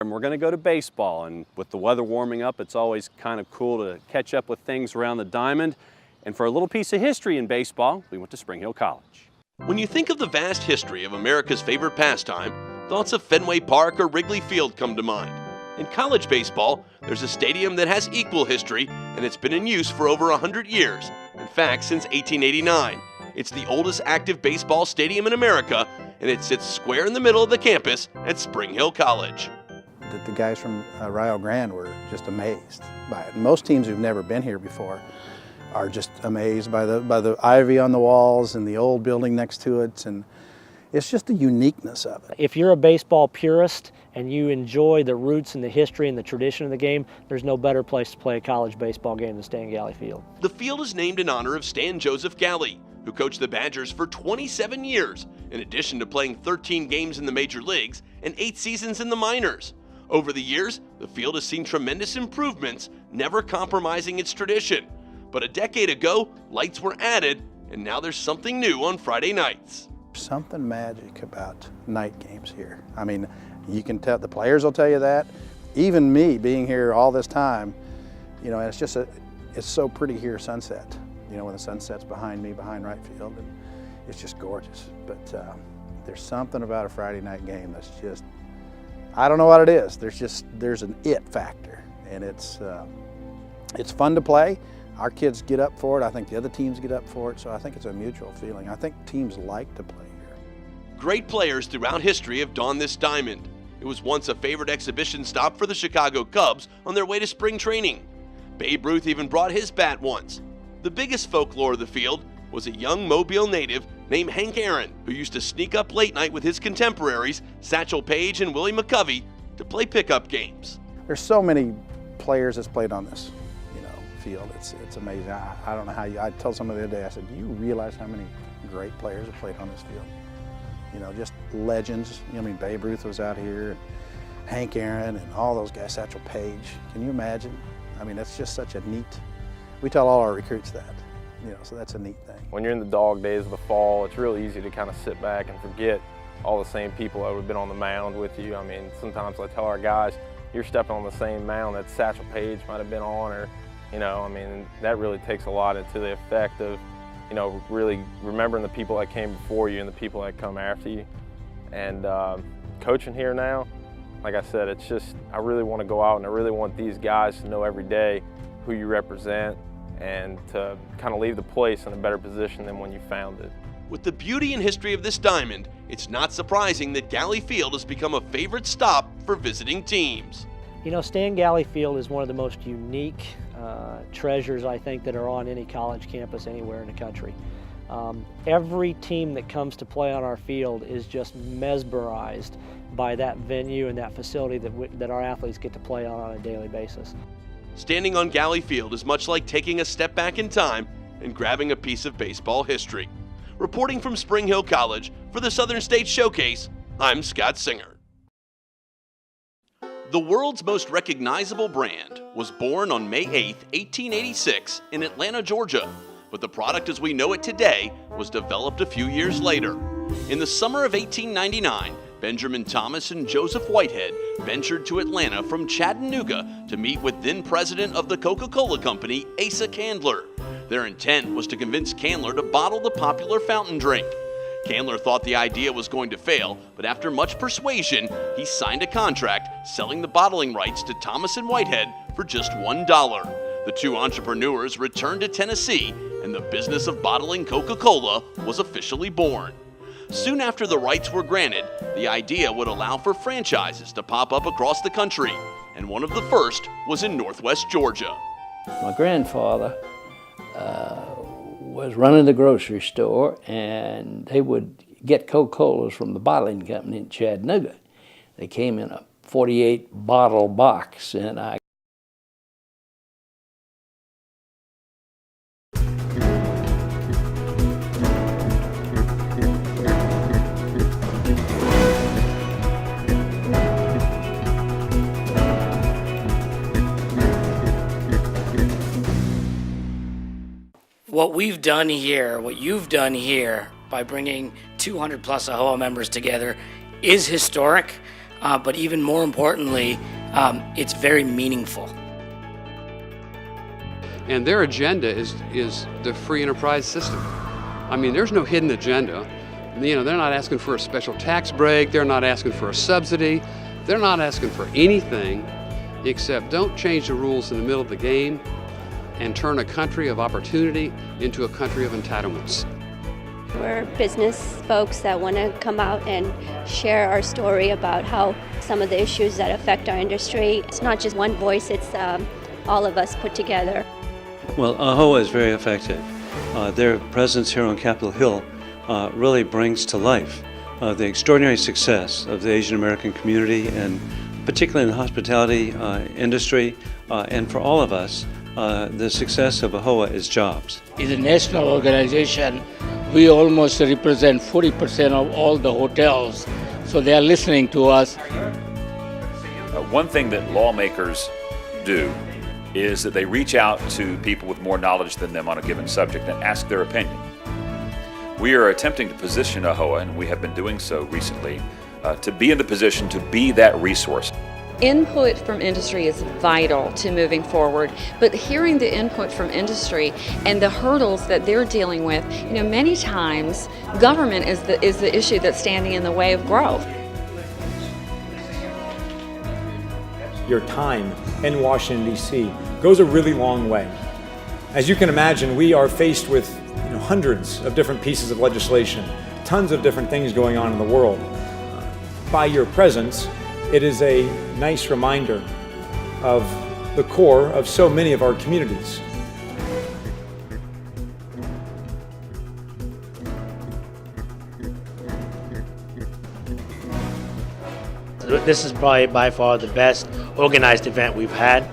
And we're going to go to baseball, and with the weather warming up, it's always kind of cool to catch up with things around the diamond. And for a little piece of history in baseball, we went to Spring Hill College. When you think of the vast history of America's favorite pastime, thoughts of Fenway Park or Wrigley Field come to mind. In college baseball, there's a stadium that has equal history, and it's been in use for over 100 years. In fact, since 1889. It's the oldest active baseball stadium in America, and it sits square in the middle of the campus at Spring Hill College. The guys from Rio Grande were just amazed by it. Most teams who've never been here before are just amazed by the ivy on the walls and the old building next to it, and it's just the uniqueness of it. If you're a baseball purist and you enjoy the roots and the history and the tradition of the game, there's no better place to play a college baseball game than Stan Galley Field. The field is named in honor of Stan Joseph Galley, who coached the Badgers for 27 years, in addition to playing 13 games in the major leagues and 8 seasons in the minors. Over the years, the field has seen tremendous improvements, never compromising its tradition. But a decade ago, lights were added, and now there's something new on Friday nights. Something magic about night games here. I mean, you can tell, the players will tell you that. Even me being here all this time, you know, it's just it's so pretty here, sunset. You know, when the sun sets behind me, behind right field, and it's just gorgeous. But there's something about a Friday night game that's just, I don't know what it is. There's an it factor, and it's fun to play. Our kids get up for it. I think the other teams get up for it, so I think it's a mutual feeling. I think teams like to play here. Great players throughout history have donned this diamond. It was once a favorite exhibition stop for the Chicago Cubs on their way to spring training. Babe Ruth even brought his bat once. The biggest folklore of the field was a young Mobile native named Hank Aaron, who used to sneak up late night with his contemporaries, Satchel Paige and Willie McCovey, to play pickup games. There's so many players that's played on this, field. It's amazing. I don't know how I told somebody the other day, I said, do you realize how many great players have played on this field? You know, just legends. I mean, Babe Ruth was out here, and Hank Aaron, and all those guys, Satchel Paige. Can you imagine? I mean, that's just such a neat, we tell all our recruits that, so that's a neat thing. When you're in the dog days of the fall, it's really easy to kind of sit back and forget all the same people that would have been on the mound with you. I mean, sometimes I tell our guys, you're stepping on the same mound that Satchel Paige might have been on, or I mean, that really takes a lot into the effect of, really remembering the people that came before you and the people that come after you. And coaching here now, like I said, it's just, I really want to go out and I really want these guys to know every day who you represent and to kind of leave the place in a better position than when you found it. With the beauty and history of this diamond, it's not surprising that Galley Field has become a favorite stop for visiting teams. Stan Galley Field is one of the most unique treasures, I think, that are on any college campus anywhere in the country. Every team that comes to play on our field is just mesmerized by that venue and that facility that our athletes get to play on a daily basis. Standing on Galley Field is much like taking a step back in time and grabbing a piece of baseball history. Reporting from Spring Hill College for the Southern States Showcase, I'm Scott Singer. The world's most recognizable brand was born on May 8, 1886 in Atlanta, Georgia, but the product as we know it today was developed a few years later. In the summer of 1899, Benjamin Thomas and Joseph Whitehead ventured to Atlanta from Chattanooga to meet with then president of the Coca-Cola Company, Asa Candler. Their intent was to convince Candler to bottle the popular fountain drink. Candler thought the idea was going to fail, but after much persuasion, he signed a contract selling the bottling rights to Thomas and Whitehead for just $1. The two entrepreneurs returned to Tennessee, and the business of bottling Coca-Cola was officially born. Soon after the rights were granted, the idea would allow for franchises to pop up across the country, and one of the first was in Northwest Georgia. My grandfather was running the grocery store, and they would get Coca-Colas from the bottling company in Chattanooga. They came in a 48 bottle box, and I What we've done here, what you've done here by bringing 200 plus AHOA members together is historic. but even more importantly, it's very meaningful. And their agenda is the free enterprise system. I mean, there's no hidden agenda. You know, they're not asking for a special tax break. They're not asking for a subsidy. They're not asking for anything except don't change the rules in the middle of the game and turn a country of opportunity into a country of entitlements. We're business folks that want to come out and share our story about how some of the issues that affect our industry. It's not just one voice, it's all of us put together. Well, AHOA is very effective. Their presence here on Capitol Hill really brings to life the extraordinary success of the Asian American community, and particularly in the hospitality industry, and for all of us, the success of AHOA is jobs. It's a national organization. We almost represent 40% of all the hotels, so they are listening to us. One thing that lawmakers do is that they reach out to people with more knowledge than them on a given subject and ask their opinion. We are attempting to position AHOA, and we have been doing so recently, to be in the position to be that resource. Input from industry is vital to moving forward, but hearing the input from industry and the hurdles that they're dealing with, you know, many times government is the issue that's standing in the way of growth. Your time in Washington, D.C. goes a really long way. As you can imagine, we are faced with hundreds of different pieces of legislation, tons of different things going on in the world. By your presence, it is a nice reminder of the core of so many of our communities. This is probably by far the best organized event we've had.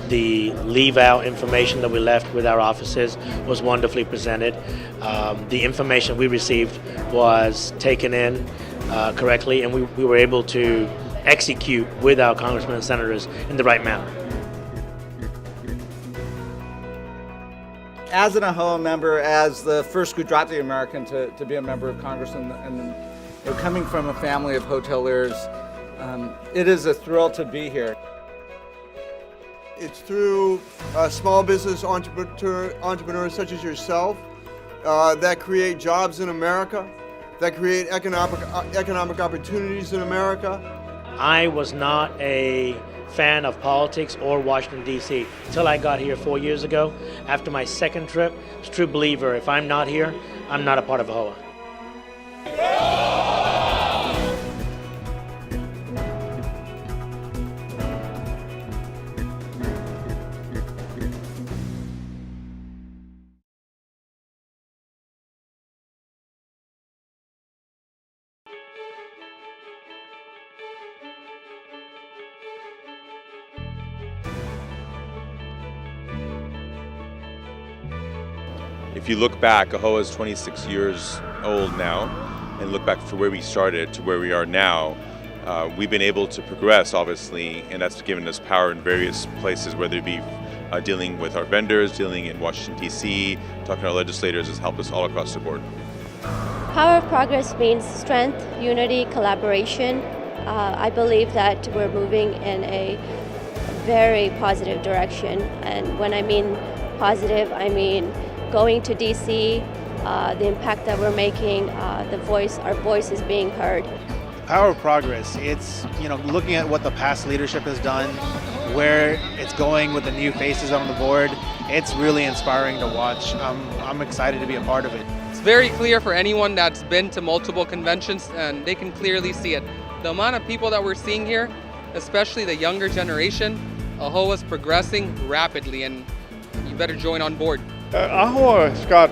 The leave-out information that we left with our offices was wonderfully presented. The information we received was taken in correctly, and we were able to execute with our congressmen and senators in the right manner. As an AHOA member, as the first Gujarati American to be a member of Congress, and coming from a family of hoteliers, it is a thrill to be here. It's through small business entrepreneurs such as yourself that create jobs in America, that create economic opportunities in America. I was not a fan of politics or Washington, D.C. until I got here 4 years ago. After my second trip, I was a true believer. If I'm not here, I'm not a part of AHOA. If you look back, AHOA is 26 years old now, and look back to where we started to where we are now, we've been able to progress, obviously, and that's given us power in various places, whether it be dealing with our vendors, dealing in Washington, D.C., talking to our legislators has helped us all across the board. Power of progress means strength, unity, collaboration. I believe that we're moving in a very positive direction, and when I mean positive, I mean going to DC, the impact that we're making, our voice is being heard. Power of progress, it's looking at what the past leadership has done, where it's going with the new faces on the board. It's really inspiring to watch. I'm excited to be a part of it. It's very clear for anyone that's been to multiple conventions, and they can clearly see it. The amount of people that we're seeing here, especially the younger generation, AHOA is progressing rapidly, and you better join on board. AHOA has got,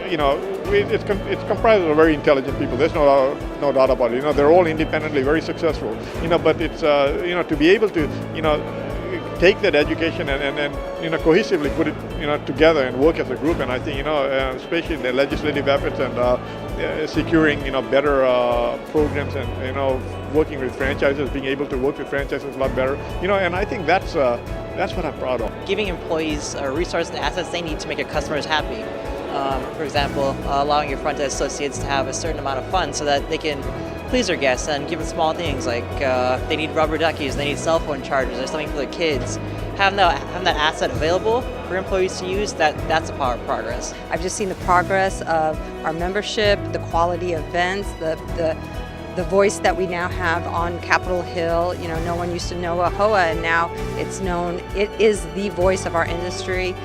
it's comprised of very intelligent people. There's no doubt about it. They're all independently very successful. But it's to be able to take that education and cohesively put it together and work as a group. And I think especially in the legislative efforts and securing better programs and working with franchises, being able to work with franchises a lot better. And I think that's what I'm proud of. Giving employees resources and assets they need to make your customers happy. For example, allowing your front desk associates to have a certain amount of funds so that they can please their guests and give them small things like they need rubber duckies, they need cell phone chargers, or something for their kids. Having that asset available for employees to use, that's a power of progress. I've just seen the progress of our membership, the quality of events, the voice that we now have on Capitol Hill. You know, no one used to know AHOA, and now it's known. It is the voice of our industry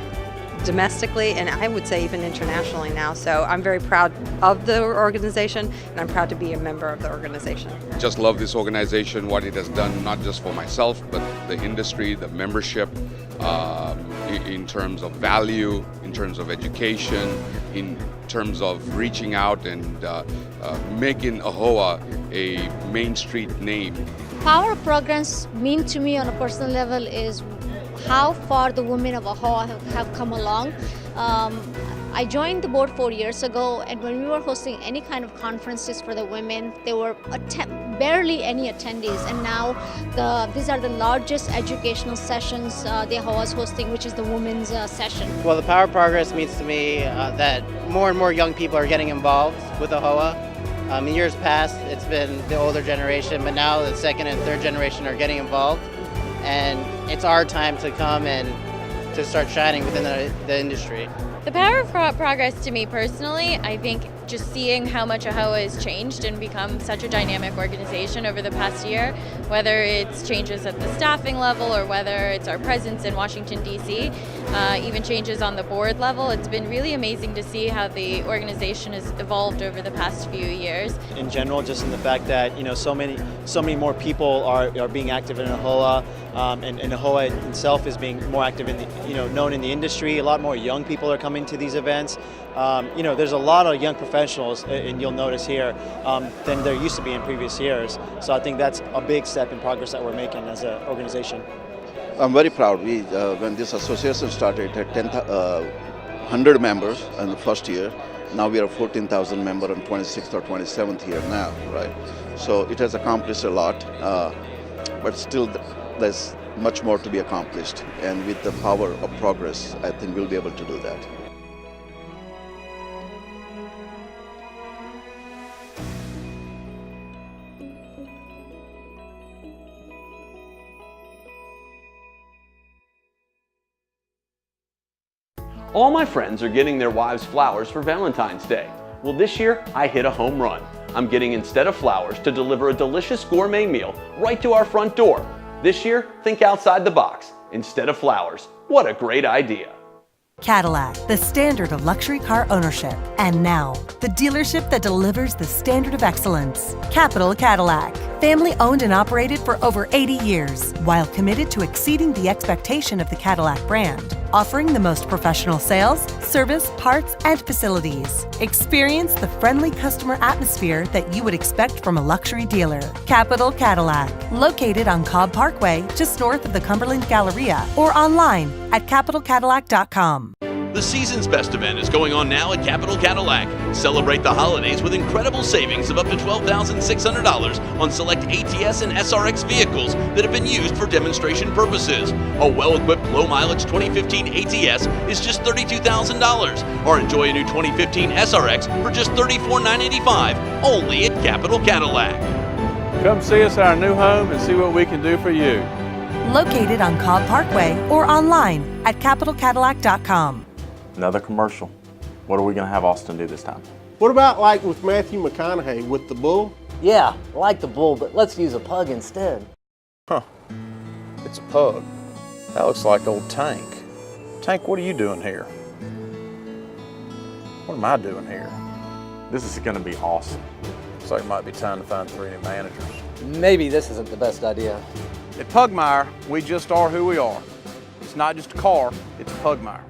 domestically, and I would say even internationally now. So I'm very proud of the organization, and I'm proud to be a member of the organization. Just love this organization, what it has done, not just for myself, but the industry, the membership, in terms of value, in terms of education, in terms of reaching out and making AHOA a Main Street name. Power of Progress mean to me on a personal level is how far the women of AHOA have come along. I joined the board 4 years ago, and when we were hosting any kind of conferences for the women, there were barely any attendees, and now these are the largest educational sessions the AHOA is hosting, which is the women's session. Well, the Power of Progress means to me that more and more young people are getting involved with AHOA. In years past, it's been the older generation, but now the second and third generation are getting involved, and it's our time to come and to start shining within the industry. The Power of Progress to me personally, I think just seeing how much AHOA has changed and become such a dynamic organization over the past year, whether it's changes at the staffing level or whether it's our presence in Washington, D.C., even changes on the board level, it's been really amazing to see how the organization has evolved over the past few years. In general, just in the fact that, you know, so many more people are being active in AHOA, and AHOA itself is being more active in the, you know, known in the industry. A lot more young people are coming to these events. You know, there's a lot of young professionals, and you'll notice here, than there used to be in previous years. So I think that's a big step in progress that we're making as an organization. I'm very proud. We, when this association started, it had 100 members in the first year. Now we are 14,000 members on 26th or 27th year now, right? So it has accomplished a lot, but still there's much more to be accomplished. And with the power of progress, I think we'll be able to do that. All my friends are getting their wives flowers for Valentine's Day. Well, this year I hit a home run. I'm getting, instead of flowers, to deliver a delicious gourmet meal right to our front door. This year, think outside the box. Instead of flowers. What a great idea. Cadillac, the standard of luxury car ownership. And now, the dealership that delivers the standard of excellence. Capital Cadillac. Family owned and operated for over 80 years, while committed to exceeding the expectation of the Cadillac brand. Offering the most professional sales, service, parts, and facilities. Experience the friendly customer atmosphere that you would expect from a luxury dealer. Capital Cadillac. Located on Cobb Parkway, just north of the Cumberland Galleria, or online at capitalcadillac.com. The season's best event is going on now at Capital Cadillac. Celebrate the holidays with incredible savings of up to $12,600 on select ATS and SRX vehicles that have been used for demonstration purposes. A well-equipped low-mileage 2015 ATS is just $32,000, or enjoy a new 2015 SRX for just $34,985, only at Capital Cadillac. Come see us at our new home and see what we can do for you. Located on Cobb Parkway or online at capitalcadillac.com. Another commercial. What are we going to have Austin do this time? What about like with Matthew McConaughey with the bull? Yeah, I like the bull, but let's use a pug instead. Huh. It's a pug. That looks like old Tank. Tank, what are you doing here? What am I doing here? This is going to be awesome. Looks like it might be time to find 3 new managers. Maybe this isn't the best idea. At Pugmire, we just are who we are. It's not just a car, it's Pugmire.